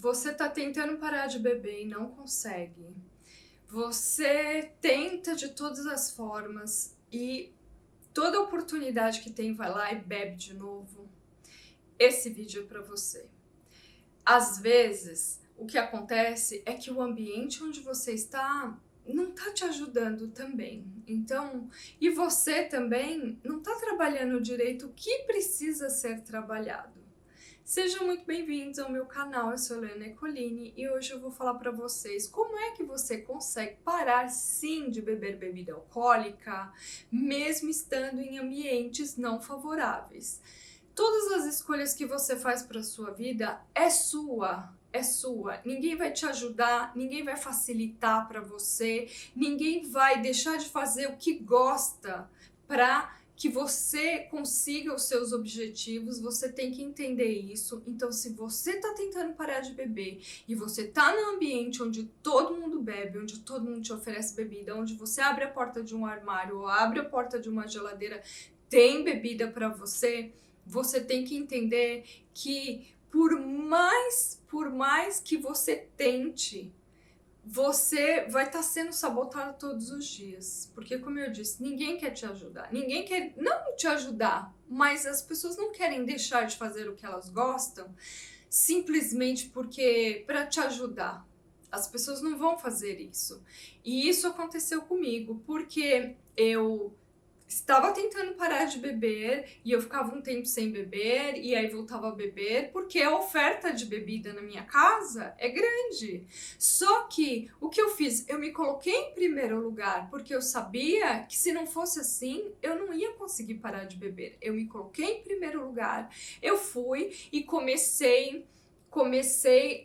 Você tá tentando parar de beber e não consegue. Você tenta de todas as formas e toda oportunidade que tem vai lá e bebe de novo. Esse vídeo é para você. Às vezes, o que acontece é que o ambiente onde você está não tá te ajudando também. Então, e você também não tá trabalhando direito o que precisa ser trabalhado. Sejam muito bem-vindos ao meu canal, eu sou Helena Colini e hoje eu vou falar para vocês como é que você consegue parar sim de beber bebida alcoólica, mesmo estando em ambientes não favoráveis. Todas as escolhas que você faz para sua vida é sua. É sua. Ninguém vai te ajudar, ninguém vai facilitar para você, ninguém vai deixar de fazer o que gosta para que você consiga os seus objetivos. Você tem que entender isso. Então, se você está tentando parar de beber e você está num ambiente onde todo mundo bebe, onde todo mundo te oferece bebida, onde você abre a porta de um armário ou abre a porta de uma geladeira, tem bebida para você, você tem que entender que por mais que você tente, você vai estar sendo sabotado todos os dias. Porque, como eu disse, ninguém quer te ajudar. Ninguém quer não te ajudar, mas as pessoas não querem deixar de fazer o que elas gostam simplesmente porque para te ajudar. As pessoas não vão fazer isso. E isso aconteceu comigo, porque eu estava tentando parar de beber e eu ficava um tempo sem beber e aí voltava a beber porque a oferta de bebida na minha casa é grande. Só que o que eu fiz? Eu me coloquei em primeiro lugar porque eu sabia que se não fosse assim eu não ia conseguir parar de beber. Eu me coloquei em primeiro lugar, eu fui e comecei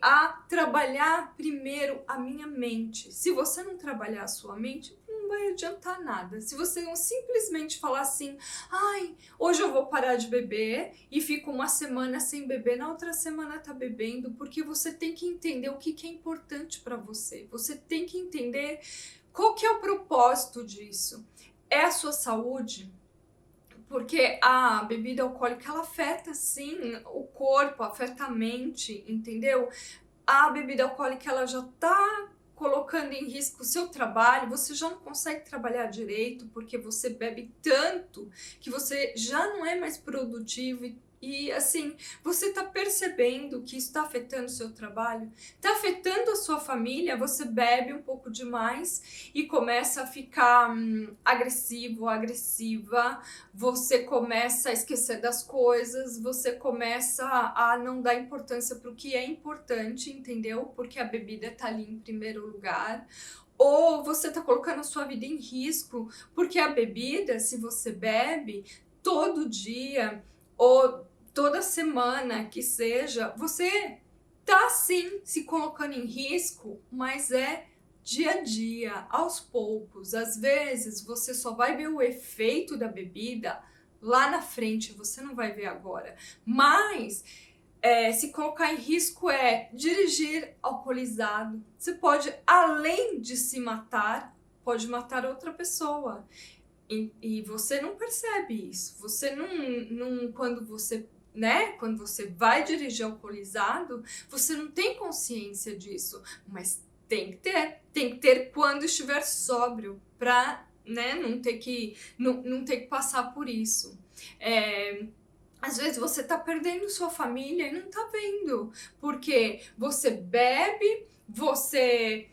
a trabalhar primeiro a minha mente. Se você não trabalhar a sua mente, não vai adiantar nada. Se você não simplesmente falar assim, ai, hoje eu vou parar de beber e fico uma semana sem beber, na outra semana tá bebendo, porque você tem que entender o que é importante para você. Você tem que entender qual que é o propósito disso. É a sua saúde? Porque a bebida alcoólica, ela afeta sim o corpo, afeta a mente, entendeu? A bebida alcoólica, ela já tá colocando em risco o seu trabalho, você já não consegue trabalhar direito porque você bebe tanto que você já não é mais produtivo e assim, você tá percebendo que isso tá afetando o seu trabalho, tá afetando a sua família, você bebe um pouco demais e começa a ficar agressivo, agressiva, você começa a esquecer das coisas, você começa a não dar importância para o que é importante, entendeu? Porque a bebida tá ali em primeiro lugar. Ou você tá colocando a sua vida em risco, porque a bebida, se você bebe todo dia ou toda semana que seja, você tá sim se colocando em risco, mas é dia a dia, aos poucos. Às vezes você só vai ver o efeito da bebida lá na frente, você não vai ver agora. Mas se colocar em risco é dirigir alcoolizado. Você pode, além de se matar, pode matar outra pessoa. E você não percebe isso. Você não quando você quando você vai dirigir alcoolizado, você não tem consciência disso, mas tem que ter quando estiver sóbrio, para não ter que não ter que passar por isso. Às vezes você tá perdendo sua família e não tá vendo, porque você bebe, você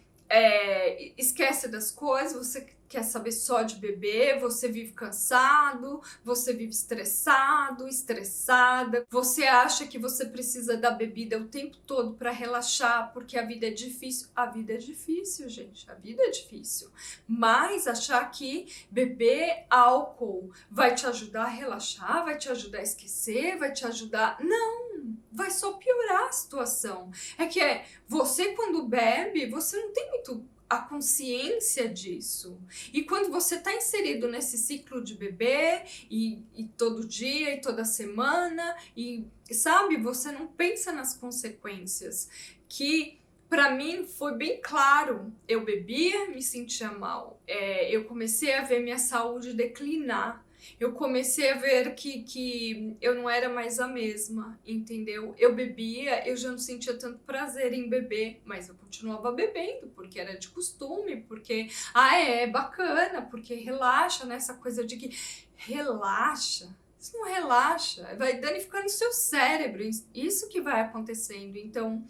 esquece das coisas, você quer saber só de beber, você vive cansado, você vive estressado, estressada, você acha que você precisa da bebida o tempo todo para relaxar, porque a vida é difícil. A vida é difícil, gente, a vida é difícil. Mas achar que beber álcool vai te ajudar a relaxar, vai te ajudar a esquecer, vai te ajudar... Não! Vai só piorar a situação. Você quando bebe, você não tem muito a consciência disso. E quando você está inserido nesse ciclo de beber, e todo dia, e toda semana, e sabe, você não pensa nas consequências. Que para mim foi bem claro, eu bebia, me sentia mal. Eu comecei a ver minha saúde declinar. Eu comecei a ver que eu não era mais a mesma, entendeu? Eu bebia, eu já não sentia tanto prazer em beber, mas eu continuava bebendo, porque era de costume, porque, é bacana, porque relaxa, né? Essa coisa de que relaxa. Isso não relaxa, vai danificando o seu cérebro, isso que vai acontecendo. Então,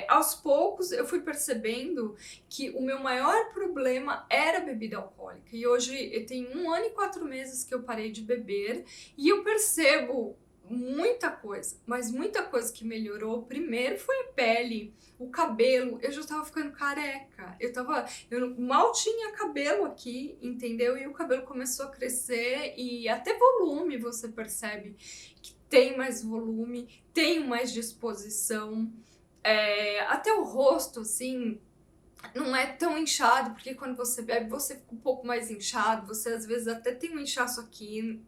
aos poucos eu fui percebendo que o meu maior problema era a bebida alcoólica. E hoje eu tenho 1 ano e 4 meses que eu parei de beber e eu percebo muita coisa, mas muita coisa que melhorou. Primeiro foi a pele, o cabelo. Eu já tava ficando careca. Eu mal tinha cabelo aqui, entendeu? E o cabelo começou a crescer e até volume você percebe que tem mais volume, tenho mais disposição. Até o rosto, assim, não é tão inchado, porque quando você bebe, você fica um pouco mais inchado, você às vezes até tem um inchaço aqui,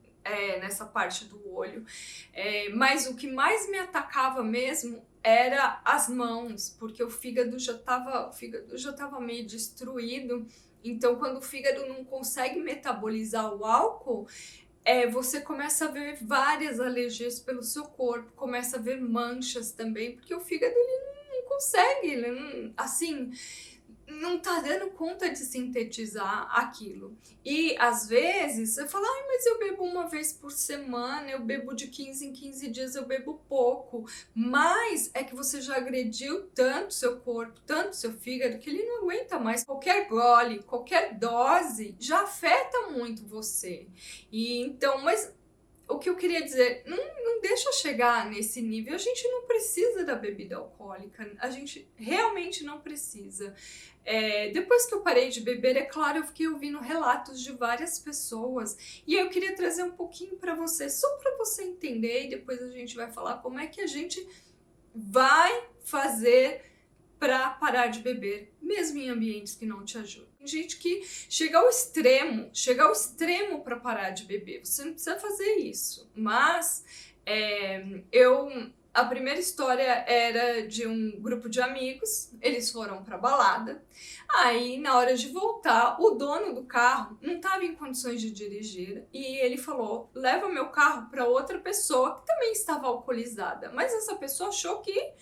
nessa parte do olho. Mas o que mais me atacava mesmo era as mãos, porque o fígado já tava meio destruído. Então, quando o fígado não consegue metabolizar o álcool, você começa a ver várias alergias pelo seu corpo, começa a ver manchas também, porque o fígado ele não consegue, ele não, assim, não tá dando conta de sintetizar aquilo. E às vezes você fala, mas eu bebo uma vez por semana, eu bebo de 15 em 15 dias, eu bebo pouco. Mas é que você já agrediu tanto seu corpo, tanto seu fígado, que ele não aguenta mais. Qualquer gole, qualquer dose já afeta muito você. E então, mas o que eu queria dizer, não deixa chegar nesse nível. A gente não precisa da bebida alcoólica, a gente realmente não precisa. Depois que eu parei de beber, é claro, eu fiquei ouvindo relatos de várias pessoas e eu queria trazer um pouquinho para você, só para você entender, e depois a gente vai falar como é que a gente vai fazer para parar de beber, mesmo em ambientes que não te ajudam. Tem gente que chega ao extremo para parar de beber. Você não precisa fazer isso, mas a primeira história era de um grupo de amigos, eles foram pra balada, aí na hora de voltar, o dono do carro não estava em condições de dirigir e ele falou, leva meu carro para outra pessoa que também estava alcoolizada, mas essa pessoa achou que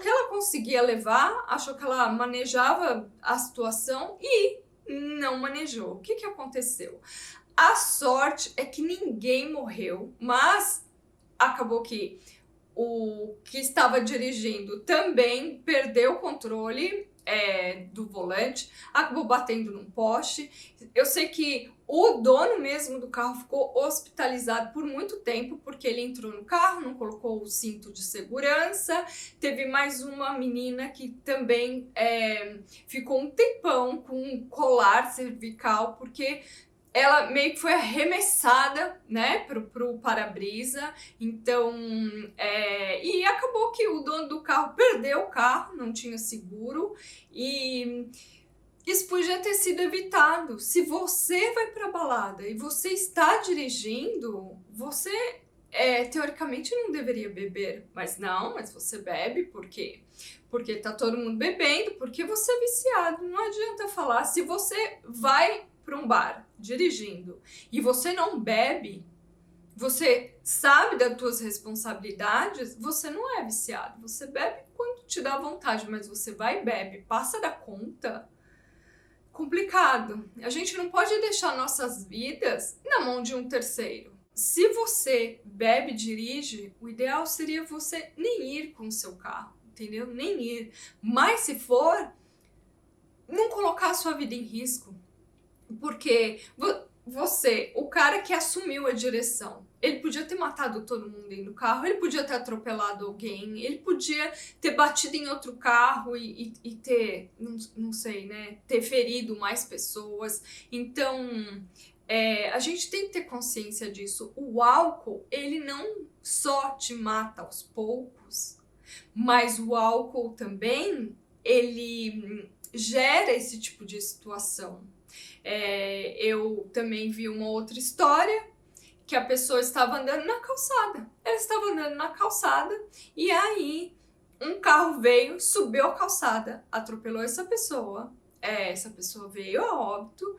ela conseguia levar, achou que ela manejava a situação e não manejou. O que aconteceu? A sorte é que ninguém morreu, mas acabou que o que estava dirigindo também perdeu o controle do volante, acabou batendo num poste. Eu sei que o dono mesmo do carro ficou hospitalizado por muito tempo, porque ele entrou no carro, não colocou o cinto de segurança. Teve mais uma menina que também ficou um tempão com um colar cervical, porque ela meio que foi arremessada, né, pro para-brisa. Então, e acabou que o dono do carro perdeu o carro, não tinha seguro, e isso podia ter sido evitado. Se você vai pra balada e você está dirigindo, você teoricamente não deveria beber, mas você bebe, por quê? Porque tá todo mundo bebendo, porque você é viciado. Não adianta falar, se você vai para um bar dirigindo e você não bebe, você sabe das tuas responsabilidades, você não é viciado. Você bebe quando te dá vontade, mas você vai e bebe, passa da conta. Complicado. A gente não pode deixar nossas vidas na mão de um terceiro. Se você bebe e dirige, o ideal seria você nem ir com o seu carro, entendeu? Nem ir. Mas se for, não colocar a sua vida em risco. Porque você, o cara que assumiu a direção, ele podia ter matado todo mundo dentro do carro, ele podia ter atropelado alguém, ele podia ter batido em outro carro e ter, não sei, né, ter ferido mais pessoas. Então, a gente tem que ter consciência disso. O álcool, ele não só te mata aos poucos, mas o álcool também, ele gera esse tipo de situação. Eu também vi uma outra história que a pessoa estava andando na calçada. Ela estava andando na calçada e aí um carro veio, subiu a calçada, atropelou essa pessoa. Essa pessoa veio a óbito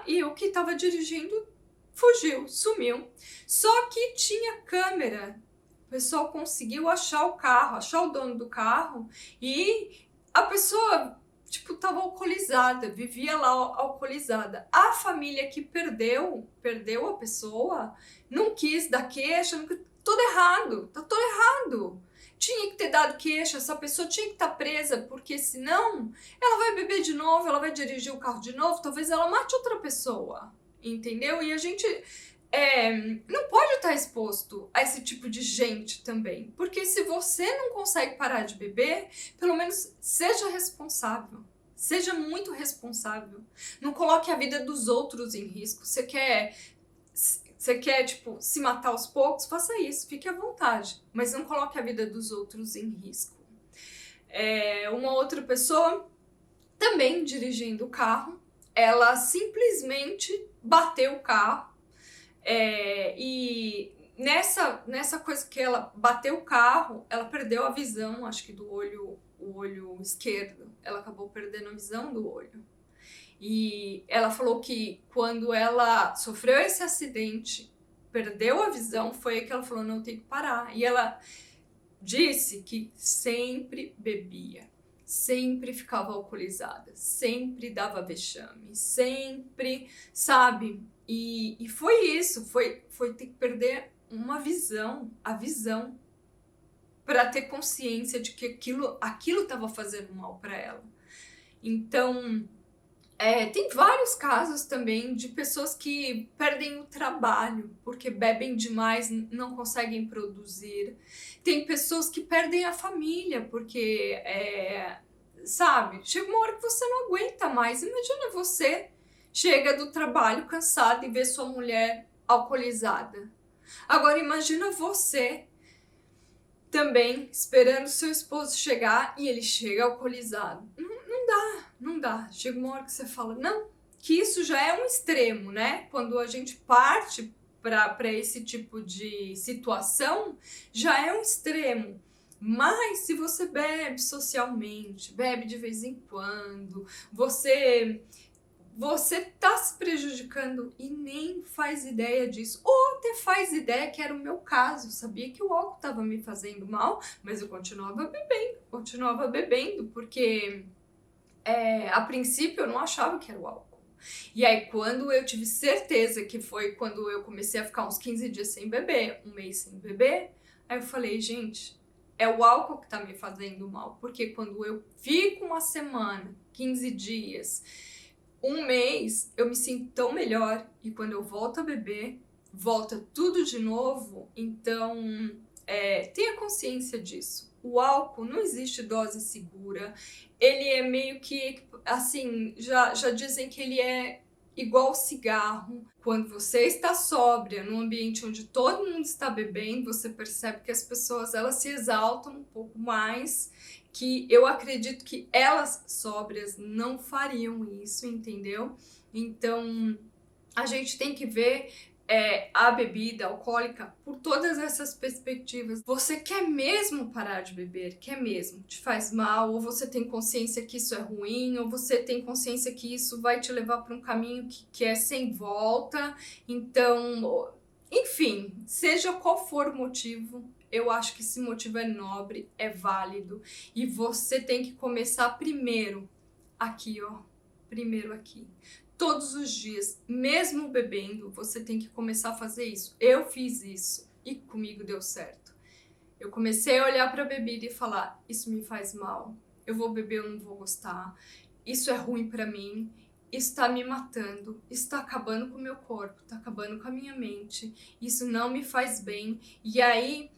e o que estava dirigindo fugiu, sumiu. Só que tinha câmera. O pessoal conseguiu achar o carro, achar o dono do carro, e a pessoa, tipo, tava alcoolizada, vivia lá alcoolizada. A família que perdeu a pessoa, não quis dar queixa, tudo errado, tá tudo errado. Tinha que ter dado queixa, essa pessoa tinha que estar presa, porque senão ela vai beber de novo, ela vai dirigir o carro de novo, talvez ela mate outra pessoa, entendeu? E a gente não pode estar exposto a esse tipo de gente também, porque se você não consegue parar de beber, pelo menos seja responsável. Seja muito responsável. Não coloque a vida dos outros em risco. Você quer, tipo, se matar aos poucos? Faça isso, fique à vontade. Mas não coloque a vida dos outros em risco. Uma outra pessoa, também dirigindo o carro, ela simplesmente bateu o carro. E nessa coisa que ela bateu o carro, ela perdeu a visão, acho que do olho, o olho esquerdo. Ela acabou perdendo a visão do olho. E ela falou que quando ela sofreu esse acidente, perdeu a visão, foi aí que ela falou, não, tem que parar. E ela disse que sempre bebia, sempre ficava alcoolizada, sempre dava vexame, sempre, sabe? E foi isso, foi ter que perder uma visão, a visão, para ter consciência de que aquilo estava fazendo mal para ela. Então, tem vários casos também de pessoas que perdem o trabalho porque bebem demais, não conseguem produzir. Tem pessoas que perdem a família porque, sabe, chega uma hora que você não aguenta mais. Imagina você chega do trabalho cansado e vê sua mulher alcoolizada. Agora imagina você também esperando seu esposo chegar e ele chega alcoolizado. Não dá. Chega uma hora que você fala, não, que isso já é um extremo, né? Quando a gente parte para esse tipo de situação, já é um extremo. Mas se você bebe socialmente, bebe de vez em quando, você tá se prejudicando e nem faz ideia disso. Ou até faz ideia, que era o meu caso. Sabia que o álcool estava me fazendo mal, mas eu continuava bebendo, porque a princípio eu não achava que era o álcool. E aí quando eu tive certeza, que foi quando eu comecei a ficar uns 15 dias sem beber, um mês sem beber, aí eu falei, gente, é o álcool que tá me fazendo mal. Porque quando eu fico uma semana, 15 dias, um mês, eu me sinto tão melhor. E quando eu volto a beber, volta tudo de novo. Então, tenha consciência disso. O álcool, não existe dose segura. Ele é meio que, assim, já dizem que ele é igual cigarro. Quando você está sóbria, num ambiente onde todo mundo está bebendo, você percebe que as pessoas, elas se exaltam um pouco mais, que eu acredito que elas sóbrias não fariam isso, entendeu? Então, a gente tem que ver a bebida alcoólica por todas essas perspectivas. Você quer mesmo parar de beber? Quer mesmo? Te faz mal? Ou você tem consciência que isso é ruim? Ou você tem consciência que isso vai te levar para um caminho que é sem volta? Então, enfim, seja qual for o motivo, eu acho que esse motivo é nobre, é válido. E você tem que começar primeiro aqui, ó. Primeiro aqui. Todos os dias, mesmo bebendo, você tem que começar a fazer isso. Eu fiz isso e comigo deu certo. Eu comecei a olhar para a bebida e falar, isso me faz mal, eu vou beber, eu não vou gostar, isso é ruim para mim, isso está me matando, isso está acabando com o meu corpo, está acabando com a minha mente, isso não me faz bem. E aí,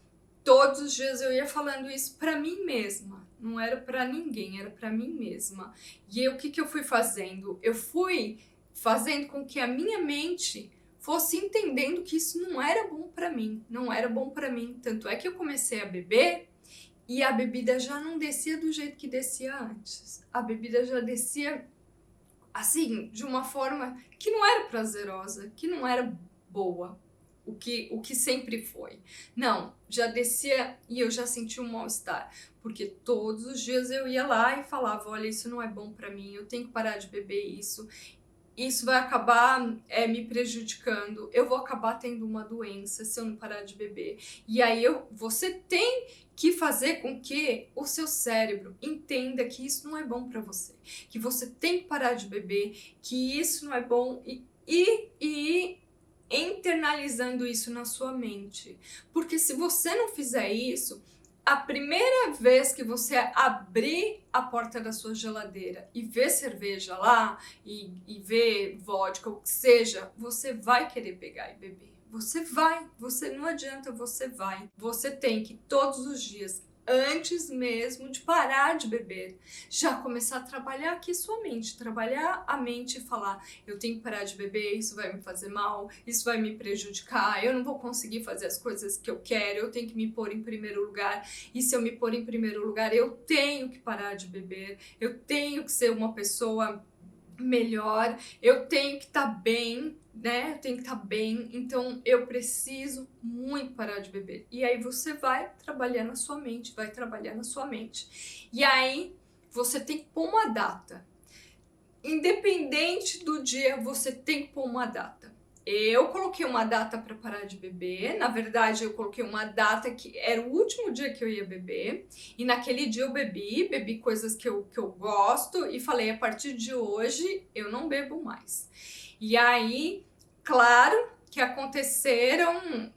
todos os dias eu ia falando isso para mim mesma. Não era para ninguém, era para mim mesma. E o que eu fui fazendo? Eu fui fazendo com que a minha mente fosse entendendo que isso não era bom para mim, não era bom para mim. Tanto é que eu comecei a beber e a bebida já não descia do jeito que descia antes. A bebida já descia assim, de uma forma que não era prazerosa, que não era boa. O que sempre foi. Não, já descia e eu já sentia um mal-estar. Porque todos os dias eu ia lá e falava, olha, isso não é bom pra mim, eu tenho que parar de beber isso. isso vai acabar me prejudicando, eu vou acabar tendo uma doença se eu não parar de beber. E aí você tem que fazer com que o seu cérebro entenda que isso não é bom para você, que você tem que parar de beber, que isso não é bom e internalizando isso na sua mente. Porque se você não fizer isso, a primeira vez que você abrir a porta da sua geladeira e ver cerveja lá, e ver vodka, o que seja, você vai querer pegar e beber. Você não adianta, você vai. Você tem que todos os dias, antes mesmo de parar de beber, já começar a trabalhar aqui sua mente, trabalhar a mente e falar: eu tenho que parar de beber, isso vai me fazer mal, isso vai me prejudicar, eu não vou conseguir fazer as coisas que eu quero, eu tenho que me pôr em primeiro lugar, e se eu me pôr em primeiro lugar, eu tenho que parar de beber, eu tenho que ser uma pessoa melhor, eu tenho que estar bem, né? Eu tenho que estar bem, então eu preciso muito parar de beber. E aí você vai trabalhar na sua mente, vai trabalhar na sua mente. E aí você tem que pôr uma data. Independente do dia, você tem que pôr uma data. Eu coloquei uma data para parar de beber. Na verdade, eu coloquei uma data que era o último dia que eu ia beber. E naquele dia eu bebi coisas que eu gosto e falei: a partir de hoje eu não bebo mais. E aí, claro que aconteceram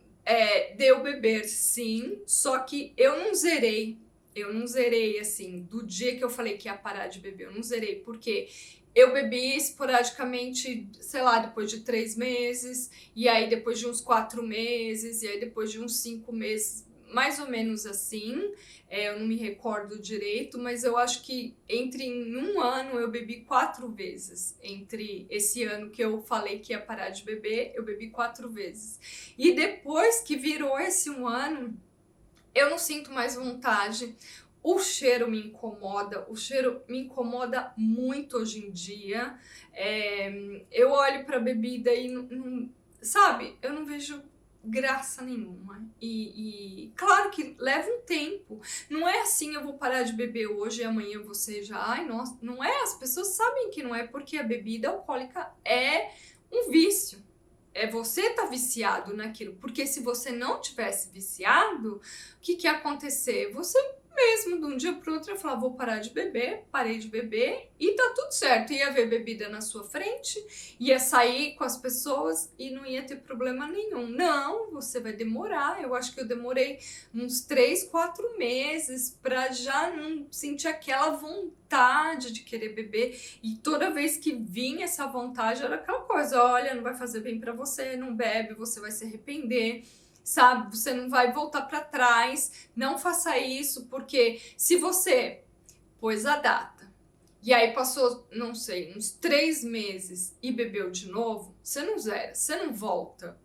de eu beber, sim, só que eu não zerei. Eu não zerei, assim, do dia que eu falei que ia parar de beber, eu não zerei, porque eu bebi esporadicamente, sei lá, depois de 3 meses, e aí depois de uns 4 meses, e aí depois de uns 5 meses, mais ou menos assim. Eu não me recordo direito, mas eu acho que em um ano eu bebi 4 vezes. Entre esse ano que eu falei que ia parar de beber, eu bebi 4 vezes. E depois que virou esse um ano, eu não sinto mais vontade. O cheiro me incomoda muito hoje em dia. Eu olho para a bebida e sabe, eu não vejo graça nenhuma. E claro que leva um tempo. Não é assim: eu vou parar de beber hoje e amanhã você já. Ai, nossa, não é. As pessoas sabem que não é, porque a bebida alcoólica é um vício. Você tá viciado naquilo, porque se você não tivesse viciado, o que ia acontecer? Você mesmo, de um dia para o outro, ia falar: vou parar de beber, parei de beber e tá tudo certo. Ia ver bebida na sua frente, ia sair com as pessoas e não ia ter problema nenhum. Não, você vai demorar. Eu acho que eu demorei uns 3, 4 meses para já não sentir aquela vontade de querer beber. E toda vez que vinha essa vontade, era aquela coisa: olha, não vai fazer bem para você, não bebe, você vai se arrepender, sabe? Você não vai voltar para trás, não faça isso, porque se você pôs a data e aí passou, não sei, uns 3 meses e bebeu de novo, você não zera, você não volta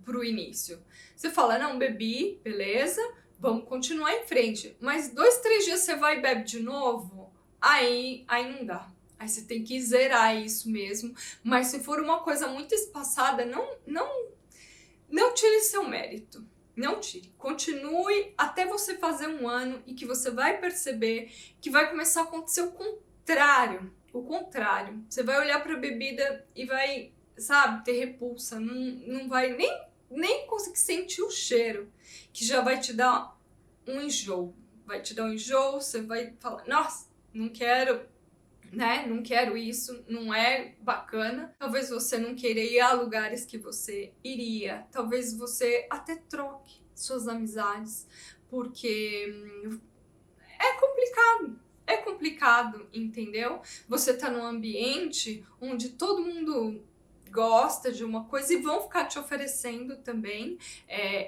pro início. Você fala: não, bebi, beleza, vamos continuar em frente. Mas 2, 3 dias você vai e bebe de novo, aí não dá. Aí você tem que zerar isso mesmo. Mas se for uma coisa muito espaçada, não tire seu mérito. Não tire. Continue até você fazer um ano, e que você vai perceber que vai começar a acontecer o contrário. O contrário. Você vai olhar para a bebida e vai, sabe, ter repulsa. Não vai nem conseguir sentir o cheiro, que já vai te dar um enjoo. Vai te dar um enjoo, você vai falar: nossa, não quero, né? Não quero isso, não é bacana. Talvez você não queira ir a lugares que você iria. Talvez você até troque suas amizades, porque é complicado. É complicado, entendeu? Você tá num ambiente onde todo mundo gosta de uma coisa e vão ficar te oferecendo também.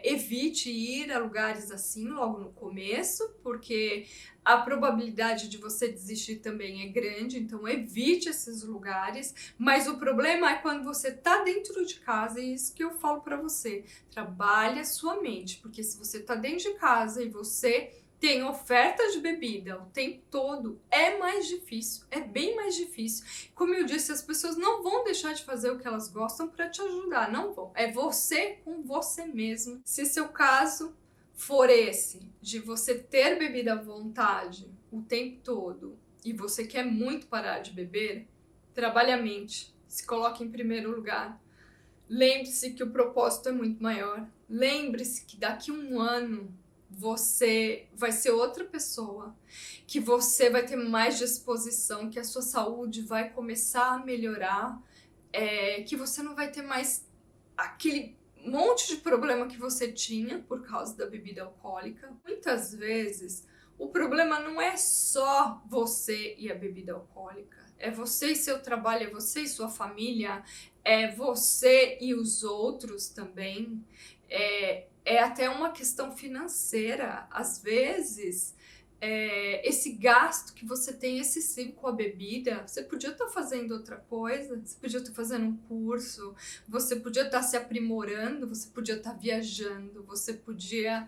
Evite ir a lugares assim logo no começo, porque a probabilidade de você desistir também é grande, então evite esses lugares. Mas o problema é quando você tá dentro de casa, e isso que eu falo para você: trabalhe a sua mente, porque se você tá dentro de casa e você tem oferta de bebida o tempo todo, é mais difícil, é bem mais difícil. Como eu disse, as pessoas não vão deixar de fazer o que elas gostam para te ajudar, não vão. É você com você mesmo. Se seu caso for esse, de você ter bebida à vontade o tempo todo, e você quer muito parar de beber, trabalhe a mente, se coloque em primeiro lugar. Lembre-se que o propósito é muito maior. Lembre-se que daqui a um ano você vai ser outra pessoa, que você vai ter mais disposição, que a sua saúde vai começar a melhorar, que você não vai ter mais aquele monte de problema que você tinha por causa da bebida alcoólica. Muitas vezes o problema não é só você e a bebida alcoólica, é você e seu trabalho, é você e sua família, é você e os outros também, é até uma questão financeira. Às vezes, esse gasto que você tem excessivo com a bebida, você podia estar fazendo outra coisa, você podia estar fazendo um curso, você podia estar se aprimorando, você podia estar viajando, você podia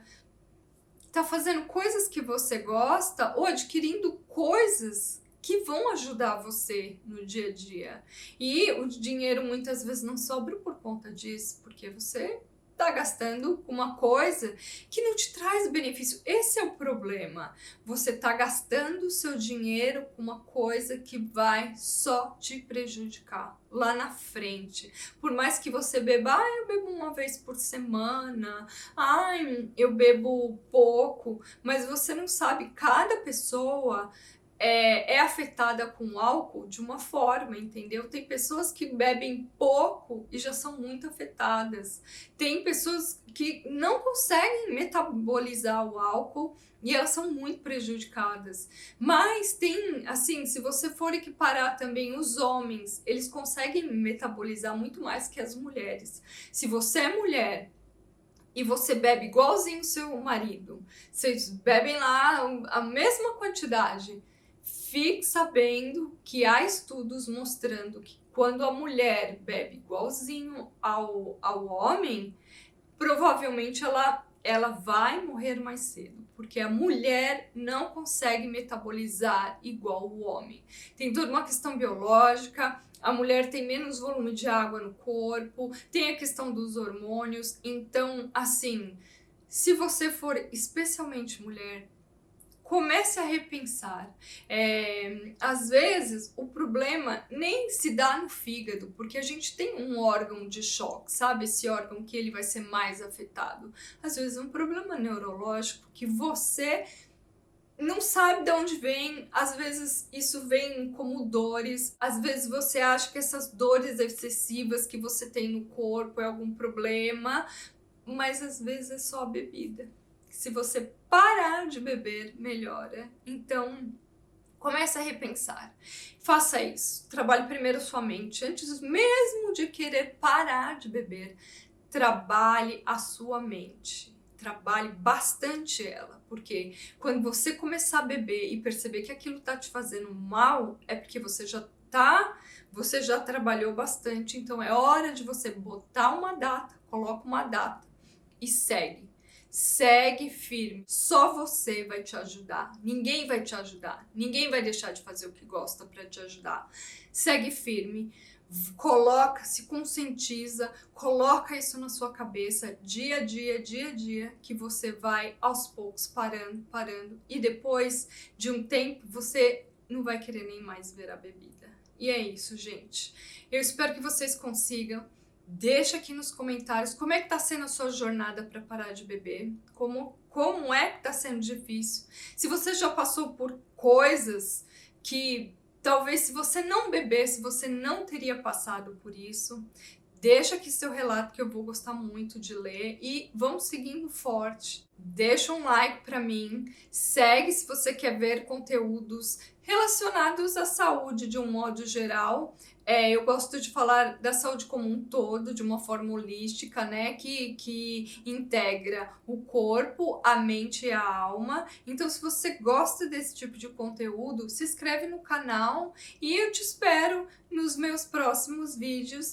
estar fazendo coisas que você gosta ou adquirindo coisas que vão ajudar você no dia a dia. E o dinheiro muitas vezes não sobra por conta disso, porque você tá gastando com uma coisa que não te traz benefício. Esse é o problema. Você tá gastando o seu dinheiro com uma coisa que vai só te prejudicar lá na frente. Por mais que você beba, eu bebo uma vez por semana, eu bebo pouco, mas você não sabe, cada pessoa é afetada com álcool de uma forma, entendeu? Tem pessoas que bebem pouco e já são muito afetadas. Tem pessoas que não conseguem metabolizar o álcool e elas são muito prejudicadas. Mas tem, assim, se você for equiparar também os homens, eles conseguem metabolizar muito mais que as mulheres. Se você é mulher e você bebe igualzinho seu marido, vocês bebem lá a mesma quantidade, fique sabendo que há estudos mostrando que quando a mulher bebe igualzinho ao homem, provavelmente ela vai morrer mais cedo, porque a mulher não consegue metabolizar igual o homem. Tem toda uma questão biológica, a mulher tem menos volume de água no corpo, tem a questão dos hormônios. Então, assim, se você for especialmente mulher, comece a repensar. Às vezes o problema nem se dá no fígado, porque a gente tem um órgão de choque, sabe? Esse órgão que ele vai ser mais afetado. Às vezes é um problema neurológico que você não sabe de onde vem. Às vezes isso vem como dores, às vezes você acha que essas dores excessivas que você tem no corpo é algum problema, mas às vezes é só a bebida. Se você parar de beber, melhora. Então, comece a repensar. Faça isso. Trabalhe primeiro sua mente. Antes mesmo de querer parar de beber, trabalhe a sua mente. Trabalhe bastante ela. Porque quando você começar a beber e perceber que aquilo tá te fazendo mal, é porque você já trabalhou bastante. Então, é hora de você botar uma data, coloca uma data e segue. Segue firme, só você vai te ajudar, ninguém vai te ajudar, ninguém vai deixar de fazer o que gosta para te ajudar. Segue firme, se conscientiza, coloca isso na sua cabeça dia a dia, que você vai aos poucos parando e depois de um tempo você não vai querer nem mais ver a bebida. E é isso, gente. Eu espero que vocês consigam. Deixa aqui nos comentários como é que tá sendo a sua jornada para parar de beber, como é que tá sendo difícil. Se você já passou por coisas que talvez se você não bebesse, você não teria passado por isso. Deixa aqui seu relato que eu vou gostar muito de ler e vamos seguindo forte. Deixa um like para mim, segue se você quer ver conteúdos relacionados à saúde de um modo geral. Eu gosto de falar da saúde como um todo, de uma forma holística, né? Que integra o corpo, a mente e a alma. Então, se você gosta desse tipo de conteúdo, se inscreve no canal e eu te espero nos meus próximos vídeos.